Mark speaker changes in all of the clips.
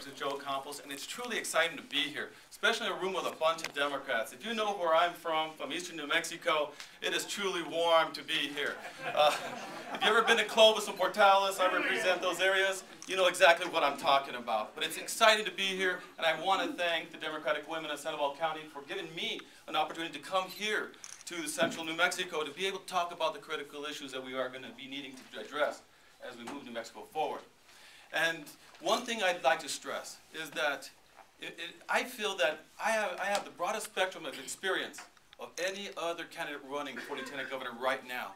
Speaker 1: Representative Joe Campos, and it's truly exciting to be here, especially in a room with a bunch of Democrats. If you know where I'm from eastern New Mexico, it is truly warm to be here. If you've ever been to Clovis and Portales, I represent those areas, you know exactly what I'm talking about. But it's exciting to be here, and I want to thank the Democratic women of Sandoval County for giving me an opportunity to come here to central New Mexico to be able to talk about the critical issues that we are going to be needing to address as we move New Mexico forward. And one thing I'd like to stress is that I feel that I have the broadest spectrum of experience of any other candidate running for lieutenant governor right now.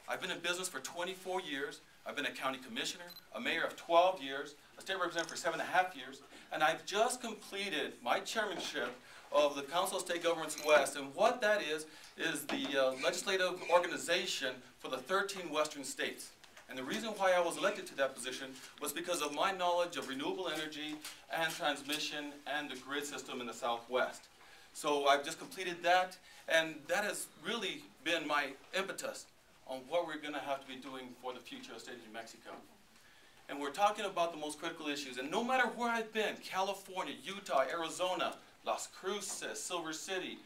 Speaker 1: I've been in business for 24 years. I've been a county commissioner, a mayor of 12 years, a state representative for 7.5 years, and I've just completed my chairmanship of the Council of State Governments West, and what that is the legislative organization for the 13 western states. And the reason why I was elected to that position was because of my knowledge of renewable energy and transmission and the grid system in the Southwest. So I've just completed that, and that has really been my impetus on what we're going to have to be doing for the future of the state of New Mexico. And we're talking about the most critical issues, and no matter where I've been, California, Utah, Arizona, Las Cruces, Silver City,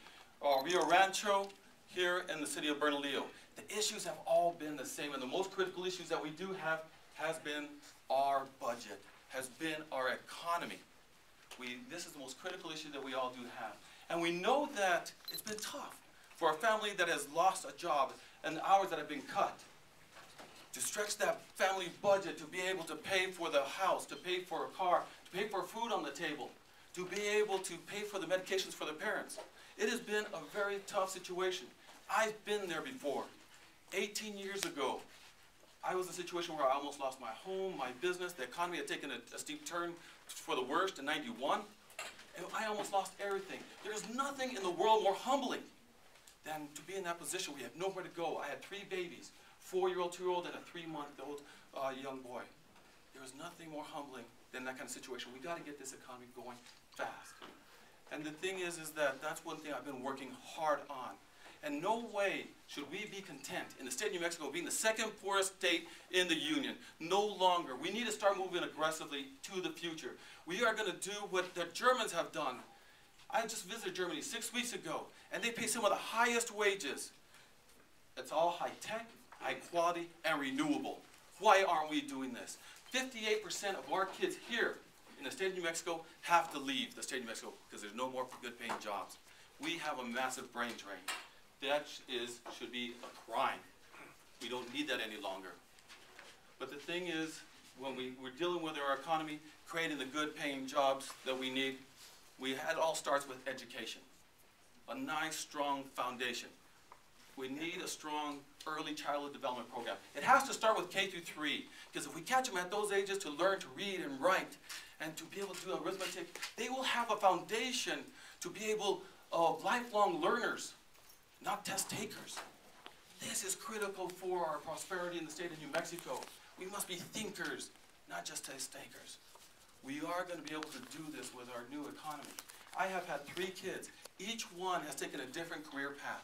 Speaker 1: Rio Rancho, here in the city of Bernalillo, the issues have all been the same, and the most critical issues that we do have has been our budget, has been our economy. This is the most critical issue that we all do have. And we know that it's been tough for a family that has lost a job and hours that have been cut to stretch that family budget to be able to pay for the house, to pay for a car, to pay for food on the table, to be able to pay for the medications for their parents. It has been a very tough situation. I've been there before. 18 years ago, I was in a situation where I almost lost my home, my business. The economy had taken a steep turn for the worst in '91, and I almost lost everything. There's nothing in the world more humbling than to be in that position. We have nowhere to go. I had 3 babies, 4-year-old, 2-year-old, and a 3-month-old young boy. There was nothing more humbling than that kind of situation. We got to get this economy going fast. And the thing is that that's one thing I've been working hard on. And no way should we be content in the state of New Mexico being the second poorest state in the union. No longer. We need to start moving aggressively to the future. We are going to do what the Germans have done. I just visited Germany 6 weeks ago, and they pay some of the highest wages. It's all high-tech, high-quality, and renewable. Why aren't we doing this? 58% of our kids here in the state of New Mexico have to leave the state of New Mexico because there's no more good-paying jobs. We have a massive brain drain. That should be a crime. We don't need that any longer. But the thing is, when we're dealing with our economy, creating the good-paying jobs that we need, it all starts with education. A nice, strong foundation. We need a strong early childhood development program. It has to start with K through 3, because if we catch them at those ages to learn to read and write and to be able to do arithmetic, they will have a foundation to be able of lifelong learners, not test takers. This is critical for our prosperity in the state of New Mexico. We must be thinkers, not just test takers. We are going to be able to do this with our new economy. I have had 3 kids. Each one has taken a different career path.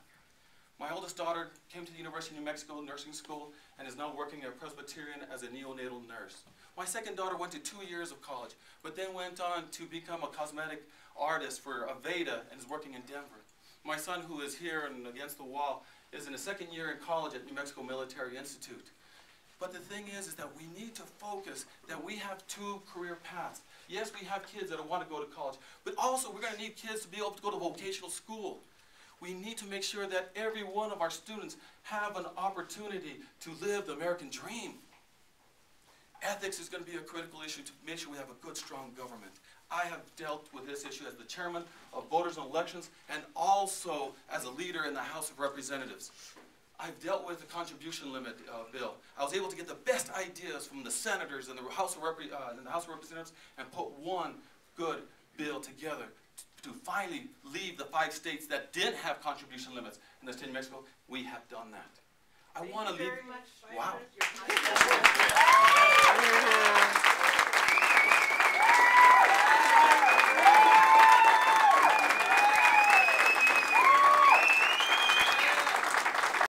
Speaker 1: My oldest daughter came to the University of New Mexico nursing school and is now working at Presbyterian as a neonatal nurse. My second daughter went to 2 years of college, but then went on to become a cosmetic artist for Aveda and is working in Denver. My son, who is here and against the wall, is in his 2nd year in college at New Mexico Military Institute. But the thing is that we need to focus that we have 2 career paths. Yes, we have kids that want to go to college, but also we're going to need kids to be able to go to vocational school. We need to make sure that every one of our students have an opportunity to live the American dream. Ethics is going to be a critical issue to make sure we have a good, strong government. I have dealt with this issue as the chairman of voters and elections and also as a leader in the House of Representatives. I've dealt with the contribution limit bill. I was able to get the best ideas from the senators and the House of Representatives and put one good bill together to finally leave the 5 states that didn't have contribution limits in the state of New Mexico. We have done that. I want to leave.
Speaker 2: Thank you very much.
Speaker 1: Wow.